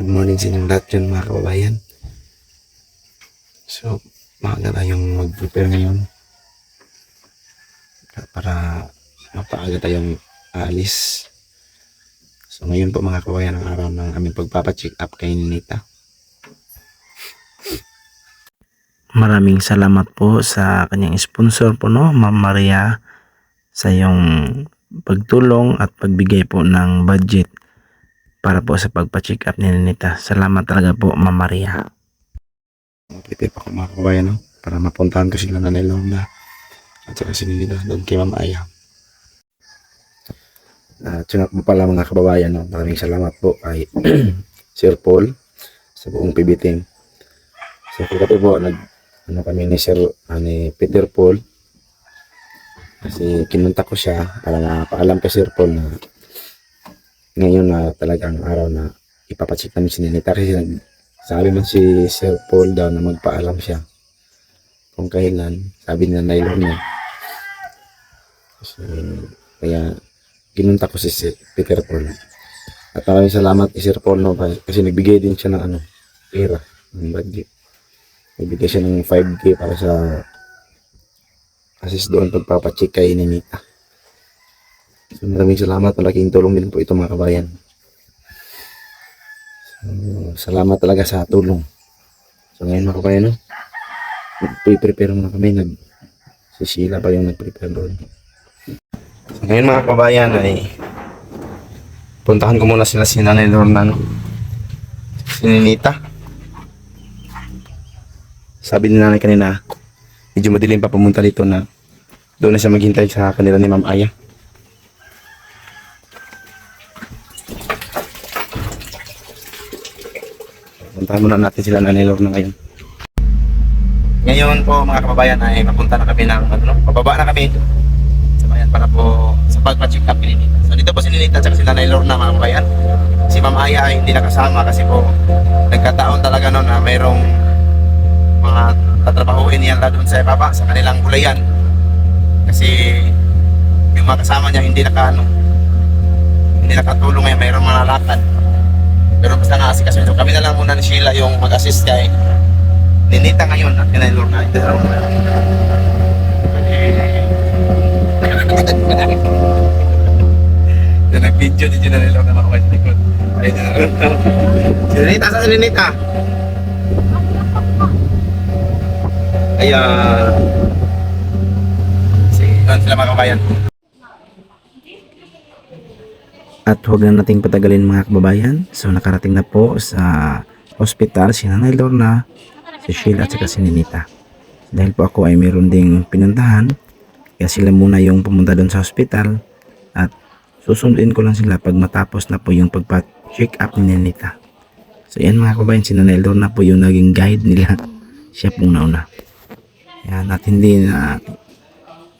Good morning sa inyong lahat dyan mga kababayan. So, maaga tayong mag-prepare ngayon para mapaaga tayong aalis. So, ngayon po mga kababayan ang araw ng aming pagpapacheck up kay Ninita. Maraming salamat po sa kanyang sponsor po, no, Ma'am Maria, sa iyong pagtulong at pagbigay po ng budget para po sa pagpa-check up ni Ninita. Salamat talaga po, Ma'am Maria. Prepare pa ako mga kababayan, no? Para mapuntahan ko sila na Lorna at saka si Ninita doon kay Ma'am Aya. Tsunak po pala mga kababayan, no? Maraming salamat po kay Sir Paul sa buong PB team. So kagabi po kami ni ni Peter Paul kasi kinunta ko siya para paalam kay Sir Paul na ngayon na talagang araw na ipapacheck namin si Ninita kasi sabi man si Sir Paul daw na magpaalam siya kung kailan, sabi niya nailon niya. Kasi kaya ginunta ko si Peter Paul. At maraming salamat kay Sir Paul, no, kasi nagbigay din siya ng pera, ng budget. Nagbigay siya ng 5K para sa assist doon pagpapacheck kay Ninita. So maraming salamat, malaking tulong din po ito mga kabayan. So, salamat talaga sa tulong. So ngayon mga kabayan, no, nag-prepare muna kami, si Sheila pa yung nag-prepare doon. So ngayon mga kabayan ay puntahan ko muna sila si Nanay Lorna, no? Si Ninita. Sabi ni nanay kanina, medyo madilim pa pumunta dito na doon na siya maghintay sa kanila ni Ma'am Aya. Puntahan muna natin sila Nanay Lorna ngayon. Ngayon po mga kababayan ay mapunta na kami ng pababa na kami sa bayan para po sa pagpa-check up ni Ninita. So dito po si Ninita at si Nanay Lorna mga kababayan. Si Ma'am Aya ay hindi nakasama kasi po nagkataon talaga noon na mayroong mga tatrabahuin niya doon sa baba sa kanilang gulayan kasi yung mga kasama niya hindi nakatulong ngayon, mayroong mga lakad pero basta nga-asikaso ito. Kami na lang muna ni Sheila yung mag-assist kay Ninita ngayon at Nanay Lorna. Nag-video din yung Nanay Lorna mga kapatid likod. Si Ninita, saan si Ninita? Ayan. Sige, sila mga kabayan. At huwag na nating patagalin mga kababayan. So nakarating na po sa hospital si Nanay Lorna, si Sheila at saka si Ninita. Dahil po ako ay meron ding pinuntahan, kaya sila muna yung pumunta doon sa hospital at susunduin ko lang sila pag matapos na po yung pagpa-check up ni Ninita. So yan mga kababayan, si Nanay Lorna po yung naging guide nila. Siya pong nauna. Yan, at hindi na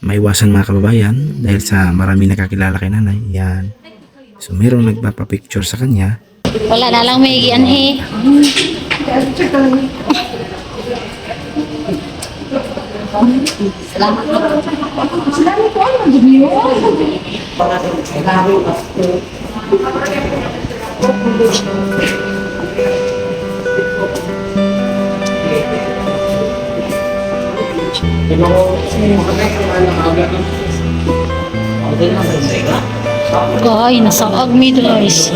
maiwasan mga kababayan dahil sa marami nakakilala kay nanay. Yan. So merong nagpapapicture sa kanya. Wala na lang may gianhi. Salamat po. Salamat po. Ay, nasaag mi guys.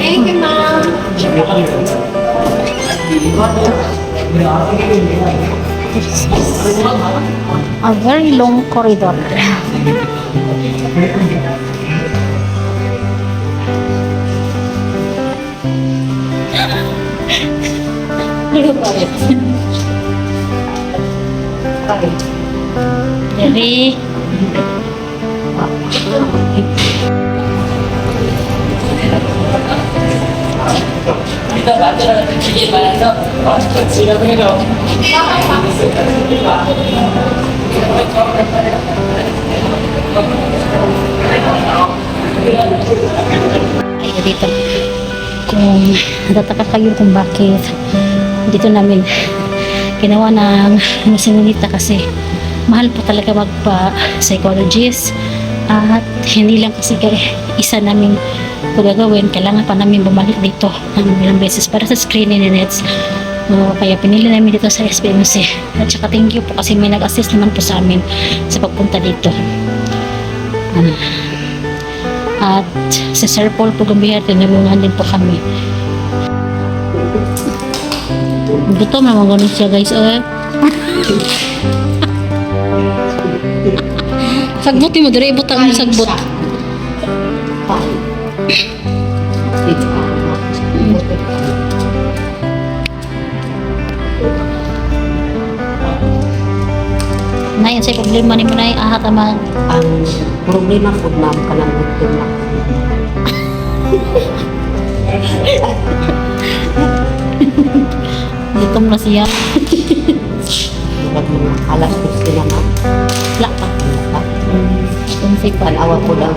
Thank you, ma'am. A very long corridor. Jadi Dito ba? Sige, parang sila pa nito. Ayo dito. Kung natataka kayo kung bakit dito namin ginawa ng sinunita kasi mahal po talaga magpa-psychologist At hindi lang kasi isa namin ito gagawin, kailangan pa namin bumalik dito ng ilang beses para sa screening ni Nets. Kaya pinili namin dito sa SPMC. At saka thank you po kasi may nag-assist naman po sa amin sa pagpunta dito. At sa Sir Paul po Gambihar, tinulungan din po kami. Gutom naman ganun siya guys. Sagbot mo, dire ibutang ang sagbot. Nay, ang say problema ni mo na ahat ang Ang problema po ma'am kanang gutom na. gutom na siya. Pag mga alas po sila ma'am. Wala pa. Kung si pa. Panawa po lang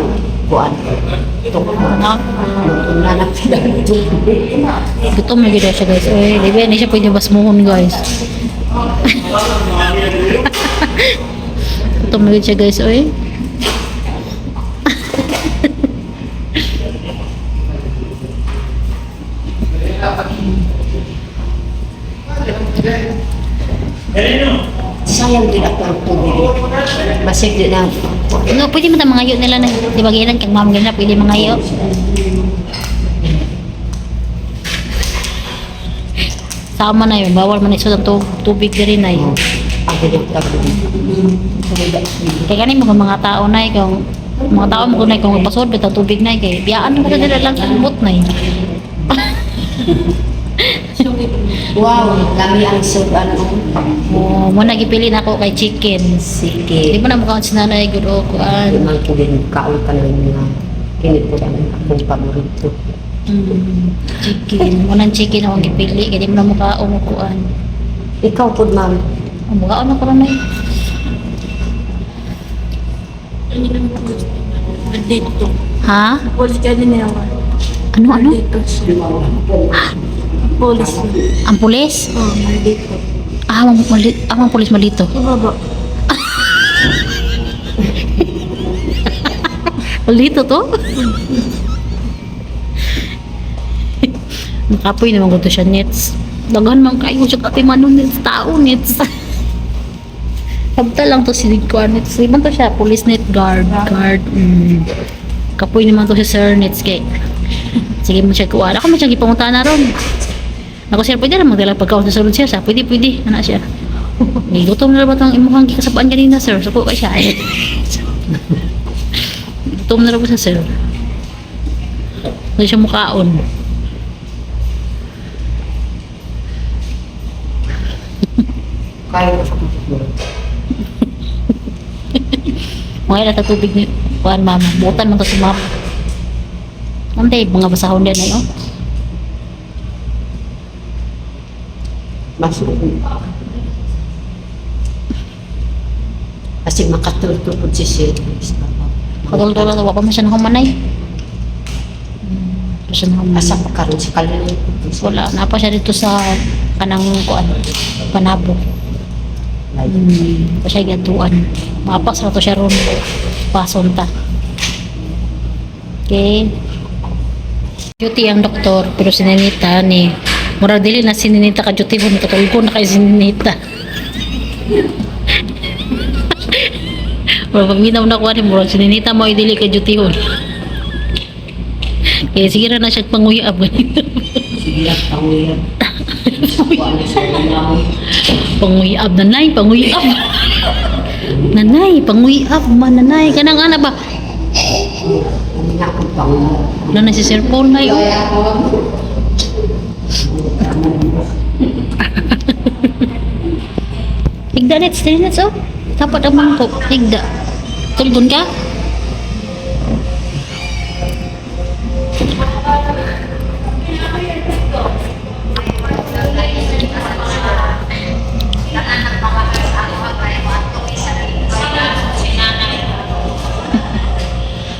kuan. Itong Anak. nanak sila. Gutom na gila siya guys. Uy, di ba? Hindi siya pwede basmuhon guys. Gutom na gila siya guys. Uy. Sayang din ako ang tubig. Basig din na. No, pwede mo ta mangayo nila na di ba ginan kang mama gina pwede mangayo. Sama na yun, bawal man iso ng tubig diri na yun. Ang pinagtabi. Kaya ganin mo kung mga tao na kung mga tao mo kunay kung magpasod bitaw tubig na kay biyaan mo dira lang sa bot na yun. Wow, lami ang sudan mo. Mo nagipili na ako kay chicken. Di Sige. mo na mukha si nanay good o kuan. Limang ko din kaon ka na nga. Kinit ko lang akong paborito. Chicken. Mo nang chicken akong gipili kay di mo na mukha o kuan. Ikaw po ma'am. Ang mukha na ko na Dito. Ha? Polis ka din nila. Ano? Dito siya. Polis. Ang pulis? Oh, dito. Ang pulis malito. Baba. Malito to? Nakapoy naman ko to siya nets. Daghan man kayo siya katimanon nets. Tao nets. Sabta lang to si Kuan nets. Iban to siya. Police net guard. Kapoy naman to si Sir nets kay. Sige mo siya kuwan. Ako mo siya gipamunta na ron. Ako sir, pwede na magdala pagkaon sa sulod siya. Sa pwede. Ana siya. Gutom na ba itong imukhang kasabaan kanina sir? Suko ka siya. Gutom na ba siya sir? Hindi siya mukhaon. Kaya ko sa Mga ilang tubig ni kuan mama. Butan mo to sa mama. Antay, mga basahon din na yun. masuk. Kasi makatultulod si Sir. Kadol-dol na wapa man siya nahumanay. Siya nahumanay. Asa pa karon si Kalina. Wala, napa siya dito sa kanang kuan, Panabo. Pa siya gatuan. Mapas na to siya ron. Pason ta. Okay. Duty ang doktor, pero si Ninita ni murag dili na si Ninita ka duty mo katulgo na kay si Ninita. Murag paminaw na kuha ni murag si Ninita mo ay dili ka duty hon. Kaya sige na siya panguyab. Sige lang, panguyan. Panguyab nanay, panguyab. Nanay, panguyab mananay kanang ana ba? Ano nga ang panguyan? Wala na si Sir Paul na yun. Higda net, 3 nets oh. Dapat ang mangkok, higda. Tulgon ka?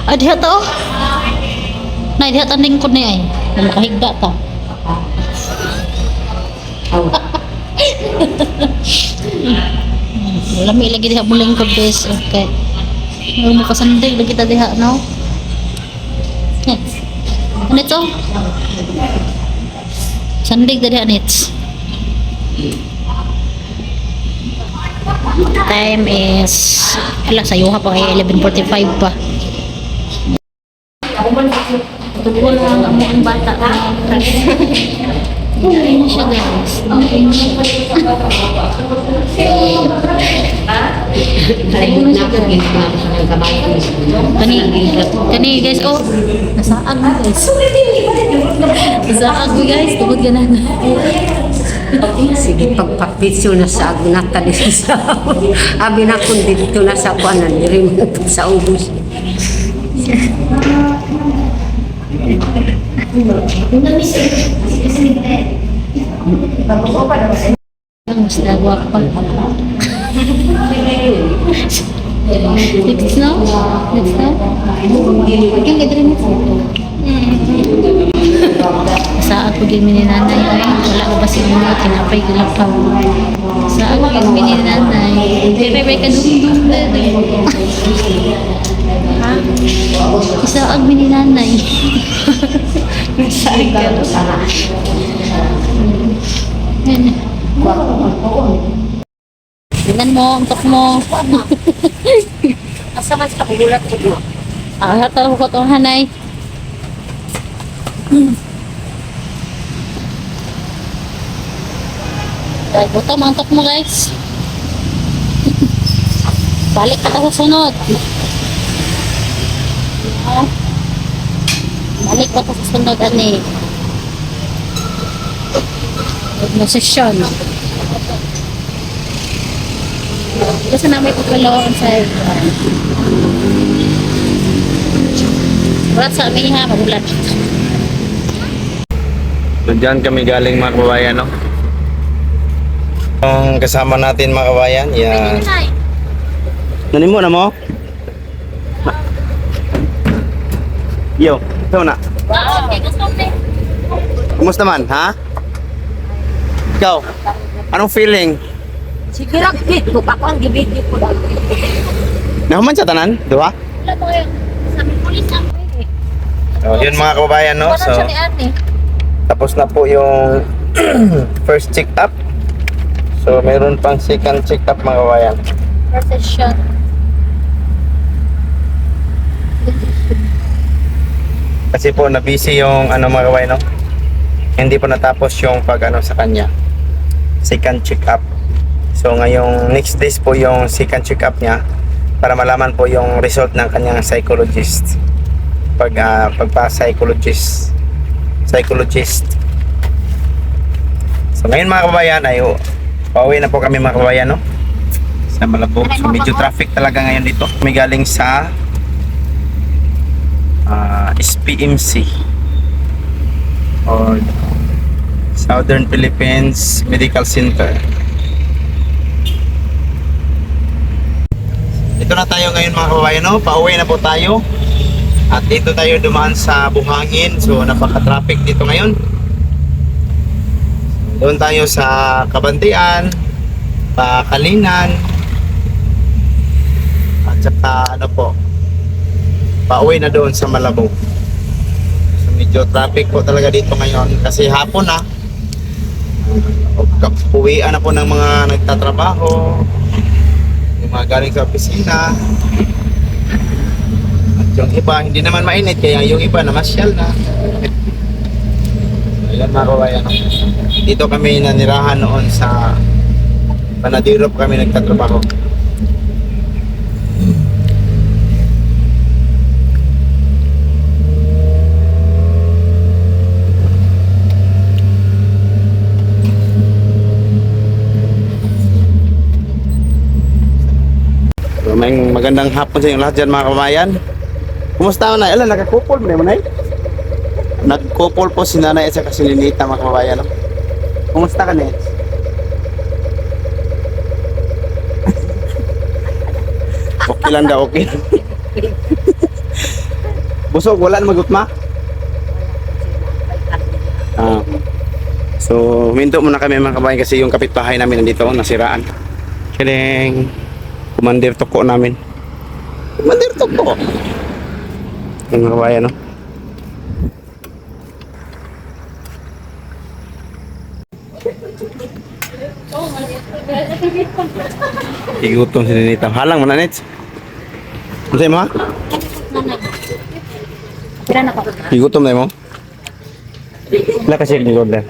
Ay, diha to oh. Nay, diha ta lingkod na ay. Nakahigda ta. Lami lagi diha mo lingkod guys. Okay. Makasandig lagi kita diha, no? Nets. Nets, oh. Sandig tadi, Nets. Time is, sayuha pa kay 11:45 pa. Tungkol lang ang bata. Hindi na siya, guys. Naibot na ako, ginawa ko ng kamay ko. Kani guys, oh. Nasaag mo, guys. Nasaag mo, guys. Tugod ka na. Sige, pagpapisyo na sa agnata dito sa abi na kung dito na sa kuanan, remove sa ubos. Mas nagwa pa. Next no? Next no? Yung kadrin mo. Sa ako din ni nanay ay wala ko ba si mga tinapay ko lang pa. Sa ako din ni nanay. Bebe ka dum ha? Isa ang ni nanay. Sa ako. Tingnan mo, antok mo. Asa man sa kugulat ko. Hataw ko itong hanay. Ay, buto, mantok mo guys. Balik ka sa sunod. Balik ka sa sunod, ani. Nagnosesyon. Kasi na may pagkaloon sa wala sa amin ha, magulat. So dyan kami galing mga kababayan, no? Yung kasama natin mga kababayan, yan. Nanimo na mo? Yo, ito na. Kumusta man, ha? Ikaw, anong feeling? Sige lang, ko ako ang gibid ko lang. Nahuman sa tanan, di ba? Wala mo kayo. Sabi pulis ako eh. So, yun mga kababayan, no? So, Siya ni Ate. tapos na po yung first check-up. So, meron pang second check-up mga kababayan. First session. Kasi po, na-busy yung ano mga kababayan, no? Hindi po natapos yung pag-ano sa kanya. Second check-up. So, ngayong next days po yung second check-up niya para malaman po yung result ng kanyang psychologist. Pagpa-psychologist. So, ngayon mga kababayan ay pauwi na po kami mga kababayan, no? Sa Malabog. So, medyo traffic talaga ngayon dito. May galing sa SPMC or Southern Philippines Medical Center. Ito na tayo ngayon mga kababayan, no? Pauwi na po tayo. At dito tayo dumaan sa Buhangin. So napaka-traffic dito ngayon. Doon tayo sa Kabantian, Pakalinan, at saka ano po, pauwi na doon sa Malabog. So medyo traffic po talaga dito ngayon kasi hapon na. Uwian na po ng mga nagtatrabaho, yung mga galing sa opisina. At yung iba hindi naman mainit kaya yung iba namasyal na. Ayan mga kabayan, dito kami nanirahan noon sa Panadirop kami nagtatrabaho. So, may magandang hapon sa inyong lahat dyan mga kabayan. Kumusta na? Alam, nakakupol mo na yun. Nagkupol po si nanay at saka si Ninita mga kabayan. No? Kumusta ka, Nets? Okay lang daw, okay. Busog, wala na magutma? So, minto muna kami mga kabayan kasi yung kapitbahay namin nandito, nasiraan. Kiling, commander toko namin. Mandirtok po. Yung mga kabayan, no? Igutom si Ninita. Halang mo na, Nets. Ano sa'yo mo, ha? Pira na ko. Igutom na mo? Wala kasi yung order.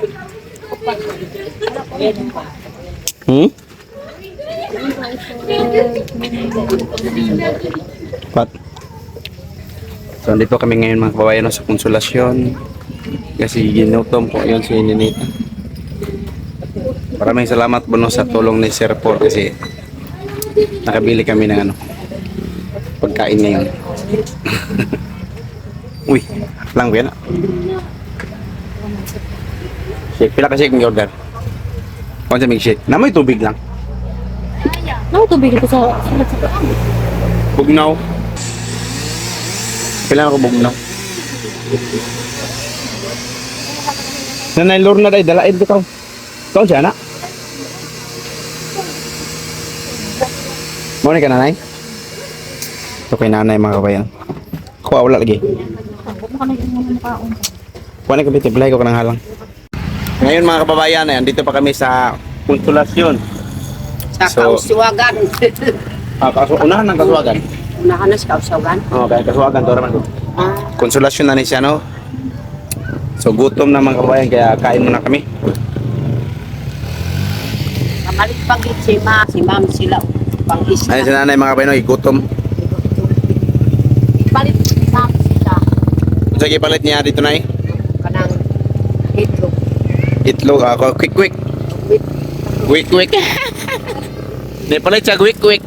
Hmm? Pat. So, andito kami ngayon mga kababayan no, sa Konsolasyon. Kasi ginutom po yun si Ninita. Maraming salamat po no, sa tulong ni Sir Paul kasi nakabili kami ng ano, pagkain ngayon. Uy, lang ba yan? Shake, pila kasi yung order. Kung sa shake, namoy tubig lang. Ano tubig ito sa Bugnaw. Kailangan ko bugnaw. Nanay Lorna day, dalain ko ka. Ikaw siya na? Muna ka nanay? Ito kay nanay mga kabayan. Ako wala lagi. Kuha na kami, tiblay ko ka ng halang. Ngayon mga kababayan, andito pa kami sa Konsolasyon. Sa Kausuwagan. Unahan ng Kasuwagan. Unahan na sa Kausuwagan. Oo, kaya Kasuwagan, to naman. Ah, Konsolasyon na ni siya, no? So, gutom na mga kabayan, kaya kain muna kami. kamalit pagit si ma'am sila. Pang-isla. Ayun si nanay mga kabayan, no? Gutom. Palit si ma'am sila. Sige, palit niya dito na eh. Kanang itlog. Itlog, ako, quick. Quick. May palit siya, quick.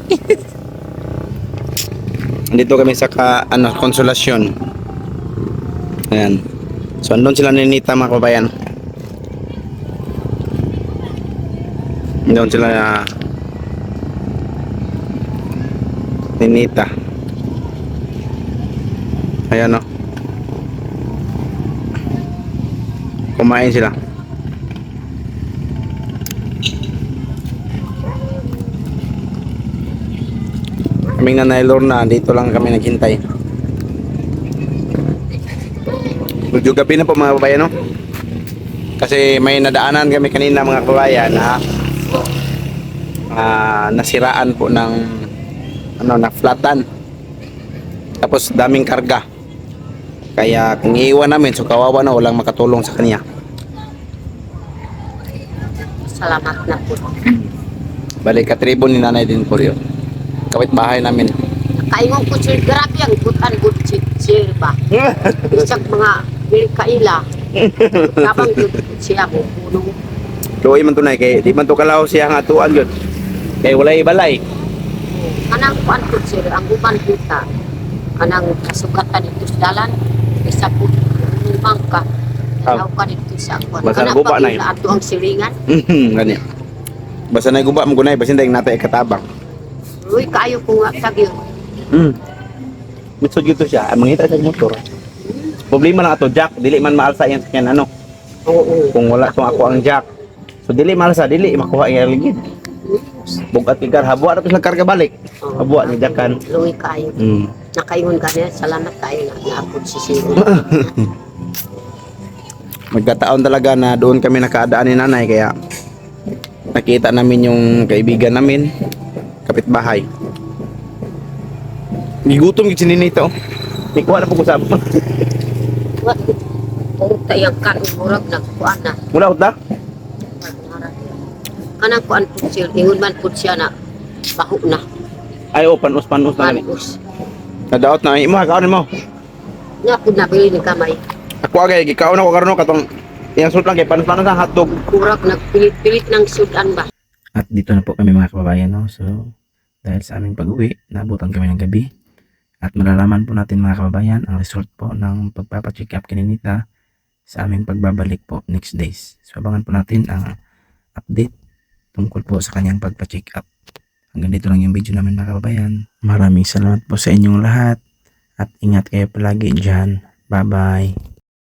Andito kami sa Konsolasyon. Ayan. So, andun sila ni Nita mga kabayan. Andun sila ni Nita. Ayan o. Kumain sila. Kaming Nanay Lorna, dito lang kami naghintay. Medyo gabi na po mga kababayan, no? Kasi may nadaanan kami kanina mga kababayan na nasiraan po ng na-flatan. Tapos daming karga. Kaya kung iiwan namin, so kawawa na, walang makatulong sa kanya. Salamat na po. Balik katribo ni nanay din po yun. Kapit bahay namin. Kaingon ko sir, grabe ang gutan good sir ba? Isang mga kaila. Kabang good siya ko. Puno. Luoy man tunay kay di man to kalaw siya nga tuan yun. Kay walay balay. Kanang kuan ko sir, ang uban kita. Kanang kasugatan dito sa dalan. Isa po lumang ka. Tanaw ka dito sa kuan. Basta naguba na yun. Ato ang silingan. Ganyan. Basta na guba mo gunay basin dayong natay katabang. Uy, kayo ko nga sagil. Mitsod gito siya, ang mangita sa motor. Problema lang ato jack, dili man maalsa yan sa kanya ano. Oo. Kung wala kung ako ang jack. So dili maalsa, dili makuha ang ligid. Bugat igar habwa na nagkarga balik. Habwa ni jackan. Uy, kayo. Nakaingon ka niya, salamat kayo na naapod si Siro. Magkataon talaga na doon kami nakaadaan ni nanay kaya nakita namin yung kaibigan namin, kapitbahay. Gigutom gid si Ninita oh. Di kuha na pag-usap. What? Kung tayang kan murag nagkuan na. Mula ut na? Kanang kuan po siya, ingon man po siya na baho na. Ay oh, panus na gani. Manus. Nadaot na imo kaon mo. Nga po nabili ni kamay. Ako agay gikaon ako karon katong yang sultan kay panus ang hotdog. Kurag nagpilit-pilit ng sudan ba? At dito na po kami mga kababayan, no? So, dahil sa aming pag-uwi, naabutan kami ng gabi. At malalaman po natin mga kababayan ang result po ng pagpapacheck up kay Ninita sa aming pagbabalik po next days. So, abangan po natin ang update tungkol po sa kanyang pagpacheck up. Hanggang dito lang yung video namin mga kababayan. Maraming salamat po sa inyong lahat at ingat kayo palagi dyan. Bye-bye.